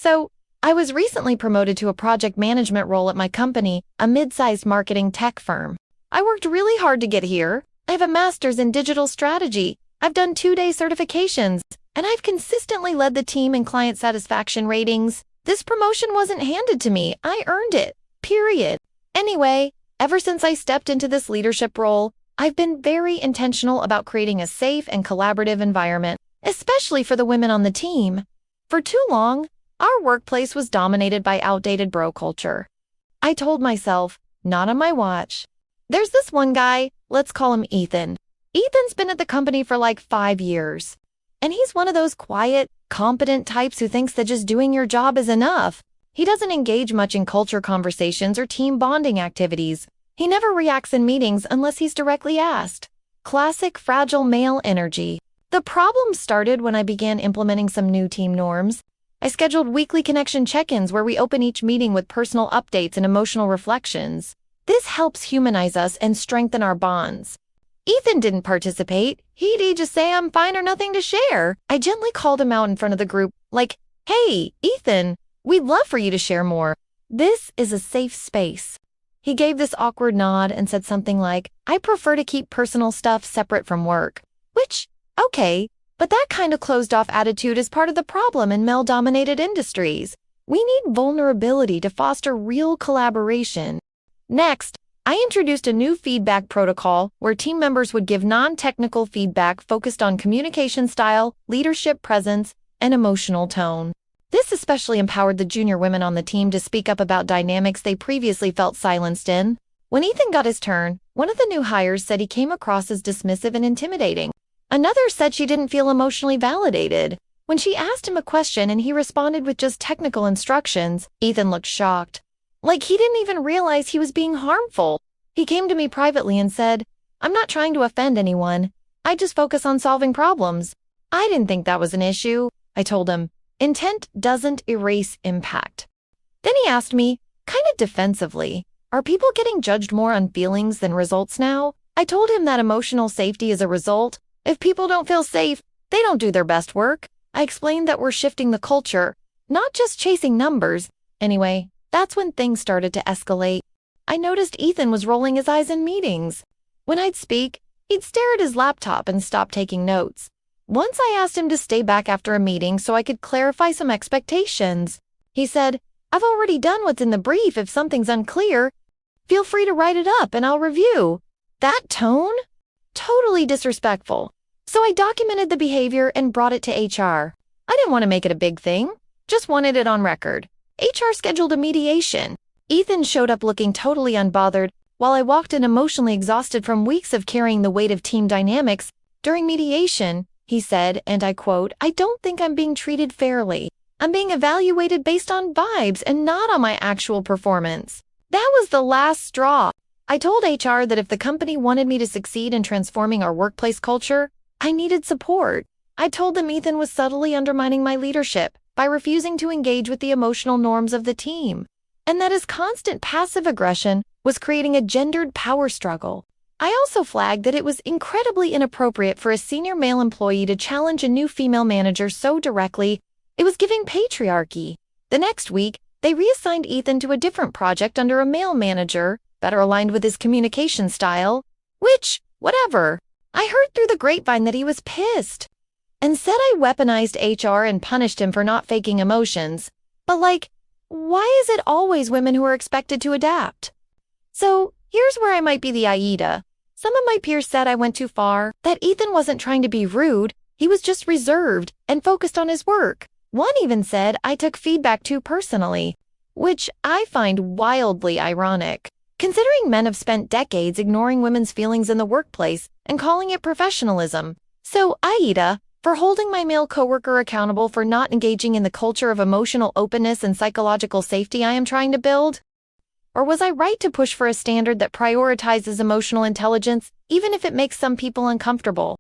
So, I was recently promoted to a project management role at my company, a mid-sized marketing tech firm. I worked really hard to get here. I have a master's in digital strategy. I've done 2-day certifications, and I've consistently led the team in client satisfaction ratings. This promotion wasn't handed to me. I earned it. Period. Anyway, ever since I stepped into this leadership role, I've been very intentional about creating a safe and collaborative environment, especially for the women on the team. For too long, our workplace was dominated by outdated bro culture. I told myself, not on my watch. There's this one guy, let's call him Ethan. Ethan's been at the company for like 5 years. And he's one of those quiet, competent types who thinks that just doing your job is enough. He doesn't engage much in culture conversations or team bonding activities. He never reacts in meetings unless he's directly asked. Classic fragile male energy. The problem started when I began implementing some new team norms. I scheduled weekly connection check-ins where we open each meeting with personal updates and emotional reflections. This helps humanize us and strengthen our bonds. Ethan didn't participate. He'd just say I'm fine or nothing to share. I gently called him out in front of the group, like, "Hey, Ethan, we'd love for you to share more. This is a safe space." He gave this awkward nod and said something like, "I prefer to keep personal stuff separate from work." Which, okay, but that kind of closed-off attitude is part of the problem in male-dominated industries. We need vulnerability to foster real collaboration. Next, I introduced a new feedback protocol where team members would give non-technical feedback focused on communication style, leadership presence, and emotional tone. This especially empowered the junior women on the team to speak up about dynamics they previously felt silenced in. When Ethan got his turn, one of the new hires said he came across as dismissive and intimidating. Another said she didn't feel emotionally validated. When she asked him a question and he responded with just technical instructions, Ethan looked shocked. Like he didn't even realize he was being harmful. He came to me privately and said, "I'm not trying to offend anyone. I just focus on solving problems." I didn't think that was an issue. I told him, intent doesn't erase impact. Then he asked me, kind of defensively, are people getting judged more on feelings than results now? I told him that emotional safety is a result. If people don't feel safe, they don't do their best work. I explained that we're shifting the culture, not just chasing numbers. Anyway, that's when things started to escalate. I noticed Ethan was rolling his eyes in meetings. When I'd speak, he'd stare at his laptop and stop taking notes. Once I asked him to stay back after a meeting so I could clarify some expectations. He said, "I've already done what's in the brief. If something's unclear, feel free to write it up and I'll review." That tone? Totally disrespectful. So I documented the behavior and brought it to HR. I didn't want to make it a big thing, just wanted it on record. HR scheduled a mediation. Ethan showed up looking totally unbothered, while I walked in emotionally exhausted from weeks of carrying the weight of team dynamics. During mediation, he said, and I quote, "I don't think I'm being treated fairly. I'm being evaluated based on vibes and not on my actual performance." That was the last straw. I told HR that if the company wanted me to succeed in transforming our workplace culture, I needed support. I told them Ethan was subtly undermining my leadership by refusing to engage with the emotional norms of the team, and that his constant passive aggression was creating a gendered power struggle. I also flagged that it was incredibly inappropriate for a senior male employee to challenge a new female manager so directly. It was giving patriarchy. The next week, they reassigned Ethan to a different project under a male manager, better aligned with his communication style, which, whatever. I heard through the grapevine that he was pissed and said I weaponized HR and punished him for not faking emotions. But why is it always women who are expected to adapt? So here's where I might be the AITA. Some of my peers said I went too far, that Ethan wasn't trying to be rude, he was just reserved and focused on his work. One even said I took feedback too personally, which I find wildly ironic, considering men have spent decades ignoring women's feelings in the workplace and calling it professionalism. So AITA, for holding my male coworker accountable for not engaging in the culture of emotional openness and psychological safety I am trying to build? Or was I right to push for a standard that prioritizes emotional intelligence, even if it makes some people uncomfortable?